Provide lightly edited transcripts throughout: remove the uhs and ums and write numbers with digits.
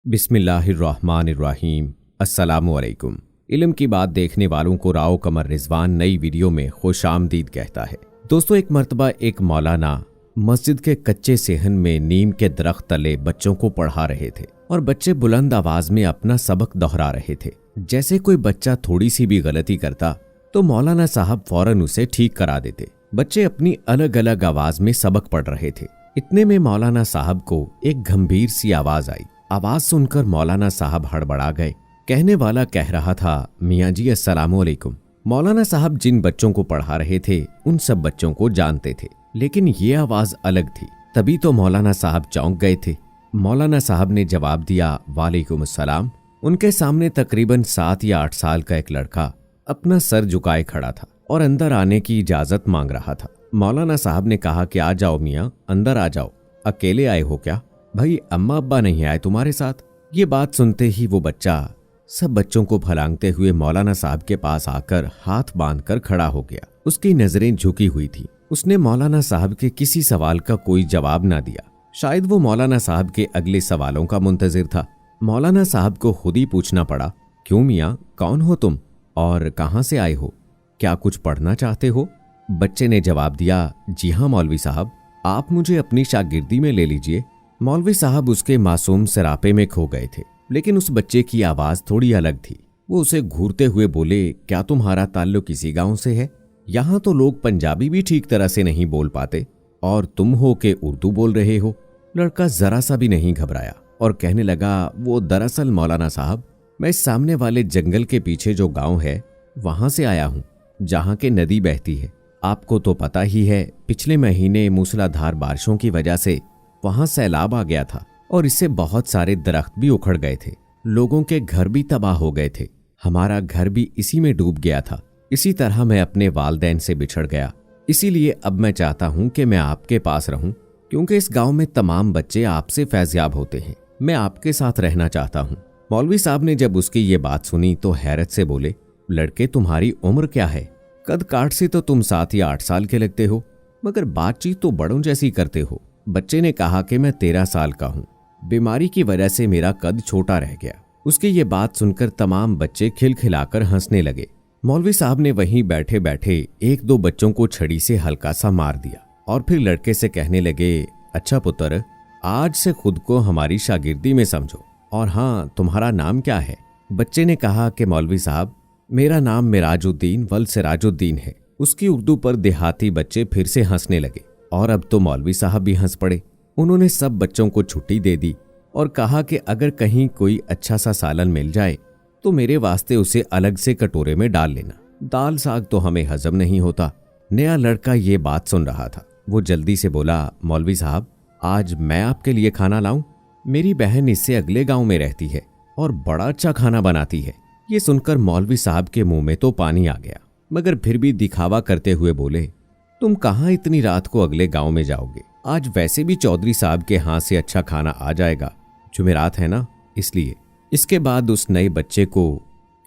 बिस्मिल्लाहिर्रहमानिर्रहीम। अस्सलामुअलैकुम। इल्म की बात देखने वालों को राव कमर रिजवान नई वीडियो में खुशामदीद कहता है। दोस्तों, एक मर्तबा एक मौलाना मस्जिद के कच्चे सेहन में नीम के दरख्त तले बच्चों को पढ़ा रहे थे और बच्चे बुलंद आवाज में अपना सबक दोहरा रहे थे। जैसे कोई बच्चा थोड़ी सी भी गलती करता तो मौलाना साहब फौरन उसे ठीक करा देते। बच्चे अपनी अलग अलग आवाज में सबक पढ़ रहे थे। इतने में मौलाना साहब को एक गंभीर सी आवाज आई। आवाज सुनकर मौलाना साहब हड़बड़ा गए। कहने वाला कह रहा था, मियाँ जी अस्सलामुअलैकुम। मौलाना साहब जिन बच्चों को पढ़ा रहे थे उन सब बच्चों को जानते थे, लेकिन ये आवाज अलग थी। तभी तो मौलाना साहब चौंक गए थे। मौलाना साहब ने जवाब दिया, वालेकुम अस्सलाम। उनके सामने तकरीबन 7 या 8 साल का एक लड़का अपना सर झुकाए खड़ा था और अंदर आने की इजाजत मांग रहा था। मौलाना साहब ने कहा कि आ जाओ मियाँ, अंदर आ जाओ। अकेले आए हो क्या? भाई अम्मा अब्बा नहीं आए तुम्हारे साथ? ये बात सुनते ही वो बच्चा सब बच्चों को फलांगते हुए मौलाना साहब के पास आकर हाथ बांधकर खड़ा हो गया। उसकी नजरें झुकी हुई थी। उसने मौलाना साहब के किसी सवाल का कोई जवाब ना दिया। शायद वो मौलाना साहब के अगले सवालों का मुंतजिर था। मौलाना साहब को खुद ही पूछना पड़ा, क्यों मियाँ, कौन हो तुम और कहाँ से आए हो? क्या कुछ पढ़ना चाहते हो? बच्चे ने जवाब दिया, जी हाँ मौलवी साहब, आप मुझे अपनी शागिर्दी में ले लीजिए। मौलवी साहब उसके मासूम सरापे में खो गए थे, लेकिन उस बच्चे की आवाज थोड़ी अलग थी। वो उसे घूरते हुए बोले, क्या तुम्हारा ताल्लुक इसी गांव से है? यहाँ तो लोग पंजाबी भी ठीक तरह से नहीं बोल पाते और तुम हो के उर्दू बोल रहे हो। लड़का जरा सा भी नहीं घबराया और कहने लगा, वो दरअसल मौलाना साहब, मैं इस सामने वाले जंगल के पीछे जो गाँव है वहां से आया हूँ, जहाँ के नदी बहती है। आपको तो पता ही है, पिछले महीने मूसलाधार बारिशों की वजह से वहां सैलाब आ गया था और इससे बहुत सारे दरख्त भी उखड़ गए थे। लोगों के घर भी तबाह हो गए थे। हमारा घर भी इसी में डूब गया था। इसी तरह मैं अपने वालिदैन से बिछड़ गया। इसीलिए अब मैं चाहता हूं कि मैं आपके पास रहूं, क्योंकि इस गांव में तमाम बच्चे आपसे फैज़याब होते हैं। मैं आपके साथ रहना चाहता हूं। मौलवी साहब ने जब उसकी ये बात सुनी तो हैरत से बोले, लड़के तुम्हारी उम्र क्या है? कद काट से तो तुम 7 या 8 साल के लगते हो, मगर बातचीत तो बड़ों जैसी करते हो। बच्चे ने कहा कि मैं 13 साल का हूँ। बीमारी की वजह से मेरा कद छोटा रह गया। उसकी ये बात सुनकर तमाम बच्चे खिलखिलाकर हंसने लगे। मौलवी साहब ने वहीं बैठे बैठे 1-2 बच्चों को छड़ी से हल्का सा मार दिया और फिर लड़के से कहने लगे, अच्छा पुत्र, आज से खुद को हमारी शागिर्दी में समझो। और हाँ, तुम्हारा नाम क्या है? बच्चे ने कहा कि मौलवी साहब, मेरा नाम मिराजुद्दीन वल सिराजुद्दीन है। उसकी उर्दू पर देहाती बच्चे फिर से हंसने लगे और अब तो मौलवी साहब भी हंस पड़े। उन्होंने सब बच्चों को छुट्टी दे दी और कहा कि अगर कहीं कोई अच्छा सा सालन मिल जाए तो मेरे वास्ते उसे अलग से कटोरे में डाल लेना। दाल साग तो हमें हजम नहीं होता। नया लड़का ये बात सुन रहा था। वो जल्दी से बोला, मौलवी साहब, आज मैं आपके लिए खाना लाऊं? मेरी बहन इससे अगले गांव में रहती है और बड़ा अच्छा खाना बनाती है। ये सुनकर मौलवी साहब के मुंह में तो पानी आ गया, मगर फिर भी दिखावा करते हुए बोले, तुम कहाँ इतनी रात को अगले गांव में जाओगे? आज वैसे भी चौधरी साहब के हाथ से अच्छा खाना आ जाएगा। जुमेरात है ना, इसलिए। इसके बाद उस नए बच्चे को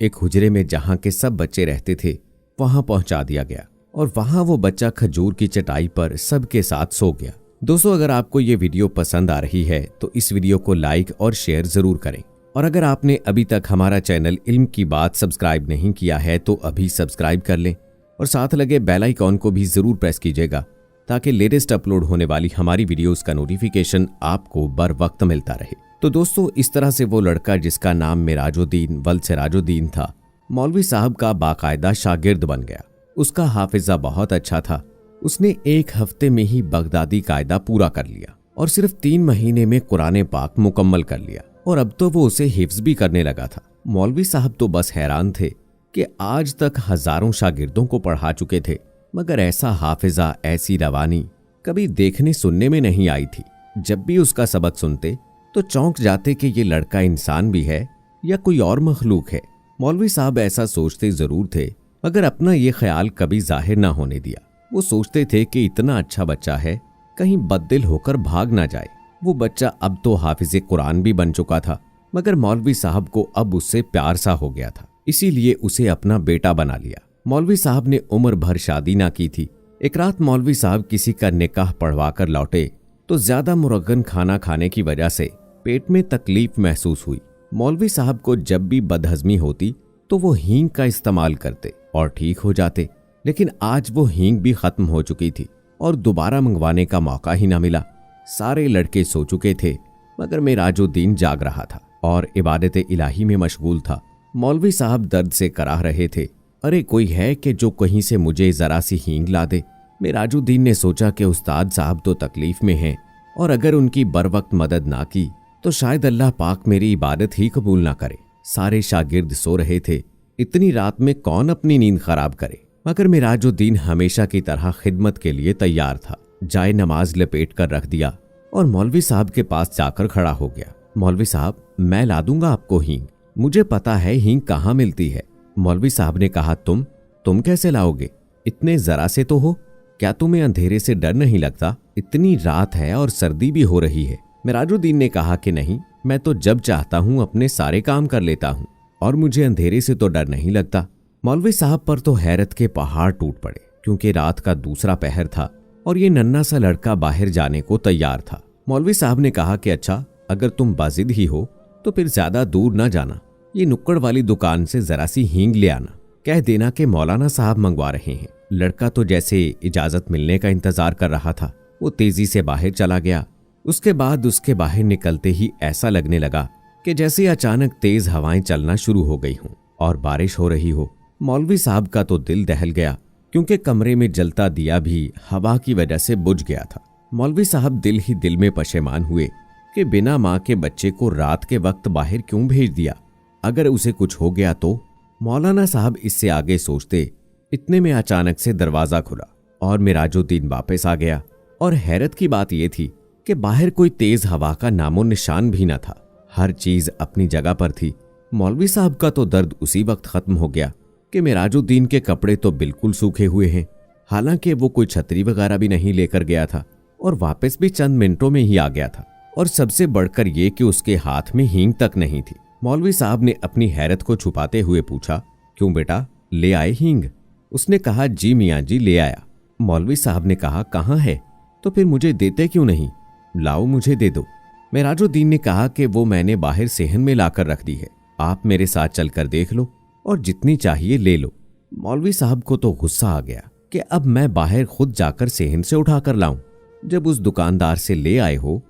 एक हुजरे में जहां के सब बच्चे रहते थे वहां पहुंचा दिया गया और वहां वो बच्चा खजूर की चटाई पर सबके साथ सो गया। दोस्तों, अगर आपको ये वीडियो पसंद आ रही है तो इस वीडियो को लाइक और शेयर जरूर करें। और अगर आपने अभी तक हमारा चैनल इल्म की बात सब्सक्राइब नहीं किया है तो अभी सब्सक्राइब कर लें और साथ लगे बेल आइकॉन को भी जरूर प्रेस कीजिएगा, ताकि लेटेस्ट अपलोड होने वाली हमारी वीडियोस का नोटिफिकेशन आपको बर वक्त मिलता रहे। तो दोस्तों, इस तरह से वो लड़का जिसका नाम मिराजुद्दीन वल सिराजुद्दीन था, मौलवी साहब का बाकायदा शागिर्द बन गया। उसका हाफिजा बहुत अच्छा था। उसने 1 हफ्ते में ही बगदादी कायदा पूरा कर लिया और सिर्फ 3 महीने में कुरान पाक मुकम्मल कर लिया और अब तो वो उसे हिफ्ज भी करने लगा था। मौलवी साहब तो बस हैरान थे कि आज तक हजारों शागिर्दों को पढ़ा चुके थे, मगर ऐसा हाफिजा, ऐसी रवानी कभी देखने सुनने में नहीं आई थी। जब भी उसका सबक सुनते तो चौंक जाते कि ये लड़का इंसान भी है या कोई और मखलूक है। मौलवी साहब ऐसा सोचते जरूर थे, मगर अपना ये ख्याल कभी जाहिर ना होने दिया। वो सोचते थे कि इतना अच्छा बच्चा है, कहीं बददिल होकर भाग ना जाए। वो बच्चा अब तो हाफिज कुरान भी बन चुका था, मगर मौलवी साहब को अब उससे प्यार सा हो गया था, इसीलिए उसे अपना बेटा बना लिया। मौलवी साहब ने उम्र भर शादी ना की थी। एक रात मौलवी साहब किसी का निकाह पढ़वा कर लौटे तो ज्यादा मुरगन खाना खाने की वजह से पेट में तकलीफ महसूस हुई। मौलवी साहब को जब भी बदहजमी होती तो वो हींग का इस्तेमाल करते और ठीक हो जाते, लेकिन आज वो हींग भी खत्म हो चुकी थी और दोबारा मंगवाने का मौका ही ना मिला। सारे लड़के सो चुके थे मगर मिराजुद्दीन जाग रहा था और इबादत इलाही में मशगूल था। मौलवी साहब दर्द से कराह रहे थे। अरे कोई है कि जो कहीं से मुझे जरा सी हींग ला दे। मिराजुद्दीन ने सोचा कि उस्ताद साहब तो तकलीफ में हैं और अगर उनकी बर वक्त मदद ना की तो शायद अल्लाह पाक मेरी इबादत ही कबूल ना करे। सारे शागिर्द सो रहे थे, इतनी रात में कौन अपनी नींद खराब करे, मगर मिराजुद्दीन हमेशा की तरह खिदमत के लिए तैयार था। जाए नमाज लपेट कर रख दिया और मौलवी साहब के पास जाकर खड़ा हो गया। मौलवी साहब, मैं ला दूंगा आपको हींग, मुझे पता है हींग कहाँ मिलती है। मौलवी साहब ने कहा, तुम कैसे लाओगे, इतने जरा से तो हो, क्या तुम्हें अंधेरे से डर नहीं लगता? इतनी रात है और सर्दी भी हो रही है। मिराजुद्दीन ने कहा कि नहीं, मैं तो जब चाहता हूं अपने सारे काम कर लेता हूं और मुझे अंधेरे से तो डर नहीं लगता। मौलवी साहब पर तो हैरत के पहाड़ टूट पड़े, क्योंकि रात का दूसरा पहर था और ये नन्हा सा लड़का बाहर जाने को तैयार था। मौलवी साहब ने कहा कि अच्छा, अगर तुम बाजिद ही हो तो फिर ज्यादा दूर ना जाना, ये नुक्कड़ वाली दुकान से जरा सी हींग ले आना, कह देना कि मौलाना साहब मंगवा रहे हैं। लड़का तो जैसे इजाजत मिलने का इंतजार कर रहा था, वो तेजी से बाहर चला गया। उसके बाद उसके बाहर निकलते ही ऐसा लगने लगा कि जैसे अचानक तेज हवाएं चलना शुरू हो गई हों और बारिश हो रही हो। मौलवी साहब का तो दिल दहल गया, क्योंकि कमरे में जलता दिया भी हवा की वजह से बुझ गया था। मौलवी साहब दिल ही दिल में पशेमान हुए कि बिना माँ के बच्चे को रात के वक्त बाहर क्यों भेज दिया। अगर उसे कुछ हो गया तो। मौलाना साहब इससे आगे सोचते, इतने में अचानक से दरवाजा खुला और मिराजुद्दीन वापस आ गया। और हैरत की बात यह थी कि बाहर कोई तेज हवा का नामो निशान भी न था, हर चीज अपनी जगह पर थी। मौलवी साहब का तो दर्द उसी वक्त खत्म हो गया कि मिराजुद्दीन के कपड़े तो बिल्कुल सूखे हुए हैं, हालांकि वो कोई छतरी वगैरह भी नहीं लेकर गया था और वापस भी चंद मिनटों में ही आ गया था। और सबसे बढ़कर ये कि उसके हाथ में हींग तक नहीं थी। मौलवी साहब ने अपनी हैरत को छुपाते हुए पूछा, क्यों बेटा, ले आए हींग? उसने कहा, जी मियाँ जी, ले आया। मौलवी साहब ने कहा, कहाँ है? तो फिर मुझे देते क्यों नहीं? लाओ, मुझे दे दो। मिराजुद्दीन ने कहा कि वो मैंने बाहर सेहन में लाकर रख दी है, आप मेरे साथ चलकर देख लो और जितनी चाहिए ले लो। मौलवी साहब को तो गुस्सा आ गया कि अब मैं बाहर खुद जाकर सेहन से उठाकर लाऊं। जब उस दुकानदार से ले आए हो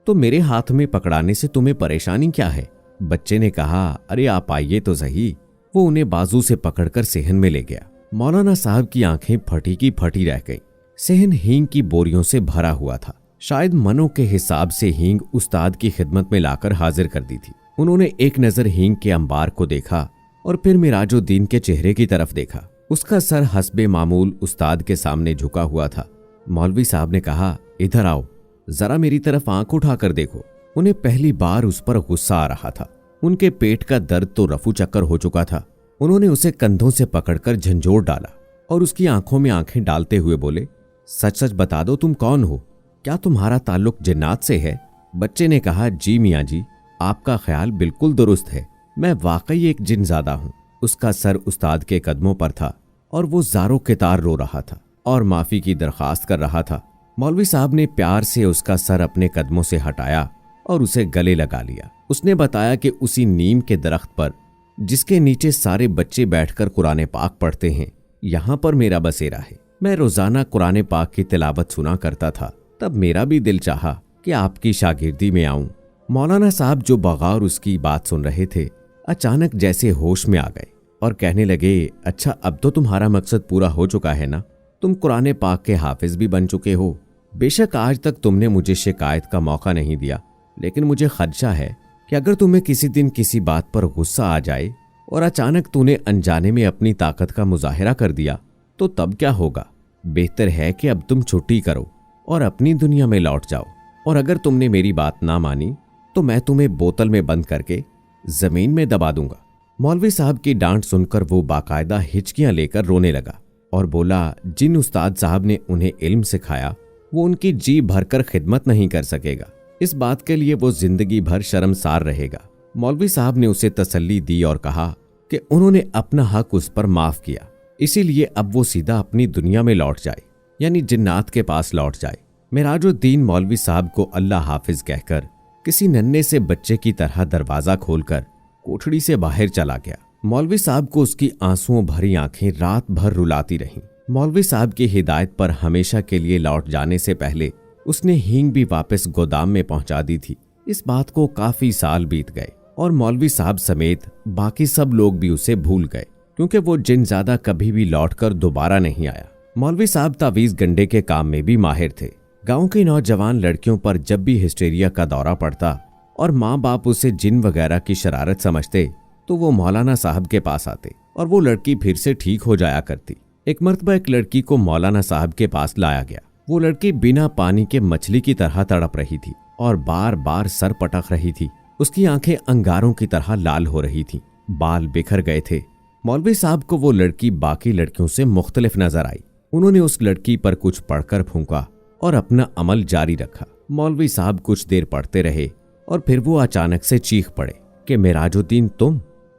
तो मेरे हाथ में पकड़ाने से तुम्हें परेशानी क्या है? बच्चे ने कहा, अरे आप आइए तो सही। वो उन्हें बाजू से पकड़कर सेहन में ले गया। मौलाना साहब की आंखें फटी की फटी रह गईं। सेहन हींग की बोरियों से भरा हुआ था। शायद मनों के हिसाब से हींग उस्ताद की खिदमत में लाकर हाजिर कर दी थी। उन्होंने एक नजर हींग के अंबार को देखा और फिर मिराजुद्दीन के चेहरे की तरफ देखा। उसका सर हस्बे मामूल उस्ताद के सामने झुका हुआ था। मौलवी साहब ने कहा, इधर आओ, जरा मेरी तरफ आंख उठाकर देखो। उन्हें पहली बार उस पर गुस्सा आ रहा था। उनके पेट का दर्द तो रफू चक्कर हो चुका था। उन्होंने उसे कंधों से पकड़कर झंझोर डाला और उसकी आंखों में आंखें डालते हुए बोले, सच सच बता दो, तुम कौन हो? क्या तुम्हारा ताल्लुक जिन्नात से है? बच्चे ने कहा, जी मियाँ जी, आपका ख्याल बिल्कुल दुरुस्त है, मैं वाकई एक जिनजादा हूँ। उसका सर उस्ताद के कदमों पर था और वो ज़ारो के तार रो रहा था और माफी की दरखास्त कर रहा था। मौलवी साहब ने प्यार से उसका सर अपने कदमों से हटाया और उसे गले लगा लिया। उसने बताया कि उसी नीम के दरख्त पर जिसके नीचे सारे बच्चे बैठकर कुरान पाक पढ़ते हैं, यहाँ पर मेरा बसेरा है। मैं रोजाना कुरान पाक की तिलावत सुना करता था, तब मेरा भी दिल चाहा कि आपकी शागिर्दी में आऊं। मौलाना साहब जो बगौर उसकी बात सुन रहे थे, अचानक जैसे होश में आ गए और कहने लगे, अच्छा अब तो तुम्हारा मकसद पूरा हो चुका है ना? तुम कुरान पाक के हाफिज भी बन चुके हो। बेशक आज तक तुमने मुझे शिकायत का मौका नहीं दिया, लेकिन मुझे खदशा है कि अगर तुम्हें किसी दिन किसी बात पर गुस्सा आ जाए और अचानक तूने अनजाने में अपनी ताकत का मुजाहिरा कर दिया तो तब क्या होगा? बेहतर है कि अब तुम छुट्टी करो और अपनी दुनिया में लौट जाओ, और अगर तुमने मेरी बात ना मानी तो मैं तुम्हें बोतल में बंद करके जमीन में दबा दूंगा। मौलवी साहब की डांट सुनकर वो बाकायदा हिचकियां लेकर रोने लगा और बोला, जिन उस्ताद साहब ने उन्हें इल्म सिखाया वो उनकी जी भरकर खिदमत नहीं कर सकेगा। इस बात के लिए वो जिंदगी भर शर्मसार रहेगा। मौलवी साहब ने उसे तसल्ली दी और कहा कि उन्होंने अपना हक उस पर माफ किया, इसीलिए अब वो सीधा अपनी दुनिया में लौट जाए, यानी जिन्नात के पास लौट जाए। मिराजुद्दीन मौलवी साहब को अल्लाह हाफिज कहकर किसी नन्हे से बच्चे की तरह दरवाजा खोलकर कोठड़ी से बाहर चला गया। मौलवी साहब को उसकी आंसुओं भरी आंखें रात भर रुलाती रहीं। मौलवी साहब की हिदायत पर हमेशा के लिए लौट जाने से पहले उसने हींग भी वापस गोदाम में पहुंचा दी थी। इस बात को काफी साल बीत गए और मौलवी साहब समेत बाकी सब लोग भी उसे भूल गए, क्योंकि वो जिनज़ादा कभी भी लौटकर दोबारा नहीं आया। मौलवी साहब तावीज़ गंडे के काम में भी माहिर थे। गांव की नौजवान लड़कियों पर जब भी हिस्टेरिया का दौरा पड़ता और माँ बाप उसे जिन वगैरह की शरारत समझते तो वो मौलाना साहब के पास आते और वो लड़की फिर से ठीक हो जाया करती। एक मर्तबा एक लड़की को मौलाना साहब के पास लाया गया। वो लड़की बिना पानी के मछली की तरह तड़प रही थी और बार बार सर पटक रही थी। उसकी आंखें अंगारों की तरह लाल हो रही थीं, बाल बिखर गए थे। मौलवी साहब को वो लड़की बाकी लड़कियों से मुख्तलिफ नजर आई। उन्होंने उस लड़की पर कुछ पढ़कर फूंका और अपना अमल जारी रखा। मौलवी साहब कुछ देर पढ़ते रहे और फिर वो अचानक से चीख पड़े कि मेराजुद्दीन,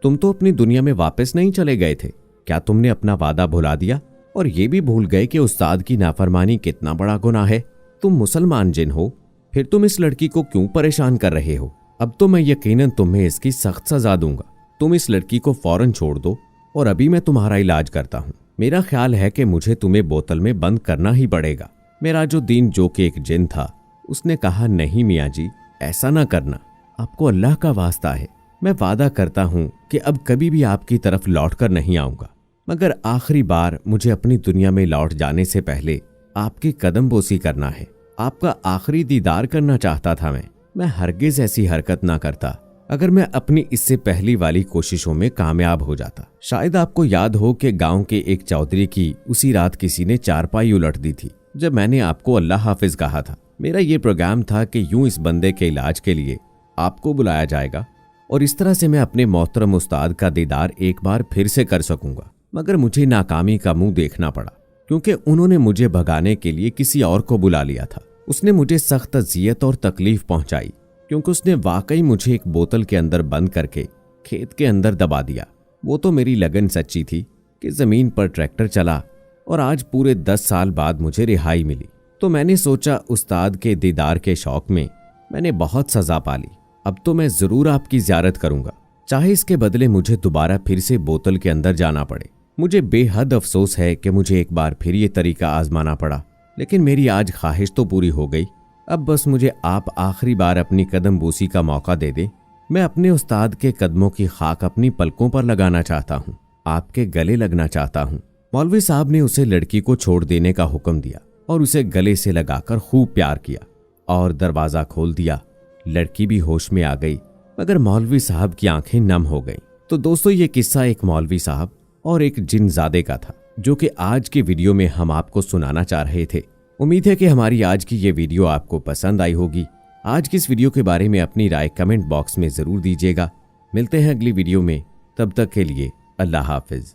तुम तो अपनी दुनिया में वापस नहीं चले गए थे। क्या तुमने अपना वादा भुला दिया और ये भी भूल गए कि उस्ताद की नाफरमानी कितना बड़ा गुनाह है? तुम मुसलमान जिन हो, फिर तुम इस लड़की को क्यों परेशान कर रहे हो? अब तो मैं यकीनन तुम्हें इसकी सख्त सजा दूंगा। तुम इस लड़की को फौरन छोड़ दो और अभी मैं तुम्हारा इलाज करता हूँ। मेरा ख्याल है कि मुझे तुम्हें बोतल में बंद करना ही पड़ेगा। मेराजुद्दीन, जो कि एक जिन था, उसने कहा, नहीं मियाँ जी, ऐसा ना करना। आपको अल्लाह का वास्ता है, मैं वादा करता हूँ कि अब कभी भी आपकी तरफ लौट कर नहीं आऊंगा, मगर आखिरी बार मुझे अपनी दुनिया में लौट जाने से पहले आपकी कदम बोसी करना है। आपका आखिरी दीदार करना चाहता था मैं हरगिज ऐसी हरकत ना करता अगर मैं अपनी इससे पहली वाली कोशिशों में कामयाब हो जाता। शायद आपको याद हो कि गांव के एक चौधरी की उसी रात किसी ने चारपाई उलट दी थी जब मैंने आपको अल्लाह हाफिज कहा था। मेरा ये प्रोग्राम था कि यूं इस बंदे के इलाज के लिए आपको बुलाया जाएगा और इस तरह से मैं अपने मोहतरम उस्ताद का दीदार एक बार फिर से कर सकूंगा। मगर मुझे नाकामी का मुंह देखना पड़ा, क्योंकि उन्होंने मुझे भगाने के लिए किसी और को बुला लिया था। उसने मुझे सख्त अजियत और तकलीफ पहुंचाई, क्योंकि उसने वाकई मुझे एक बोतल के अंदर बंद करके खेत के अंदर दबा दिया। वो तो मेरी लगन सच्ची थी कि जमीन पर ट्रैक्टर चला और आज पूरे 10 साल बाद मुझे रिहाई मिली। तो मैंने सोचा, उस्ताद के दीदार के शौक में मैंने बहुत सजा पाली, अब तो मैं जरूर आपकी ज़ियारत करूंगा, चाहे इसके बदले मुझे दोबारा फिर से बोतल के अंदर जाना पड़े। मुझे बेहद अफसोस है कि मुझे एक बार फिर ये तरीका आजमाना पड़ा, लेकिन मेरी आज ख्वाहिश तो पूरी हो गई। अब बस मुझे आप आखिरी बार अपनी कदम बोसी का मौका दे दें। मैं अपने उस्ताद के कदमों की खाक अपनी पलकों पर लगाना चाहता हूँ, आपके गले लगना चाहता हूँ। मौलवी साहब ने उसे लड़की को छोड़ देने का हुक्म दिया और उसे गले से लगाकर खूब प्यार किया और दरवाजा खोल दिया। लड़की भी होश में आ गई, मगर मौलवी साहब की आंखें नम हो गईं। तो दोस्तों, ये किस्सा एक मौलवी साहब और एक जिनजादे का था, जो कि आज की वीडियो में हम आपको सुनाना चाह रहे थे। उम्मीद है कि हमारी आज की ये वीडियो आपको पसंद आई होगी। आज की इस वीडियो के बारे में अपनी राय कमेंट बॉक्स में जरूर दीजिएगा। मिलते हैं अगली वीडियो में, तब तक के लिए अल्लाह हाफिज।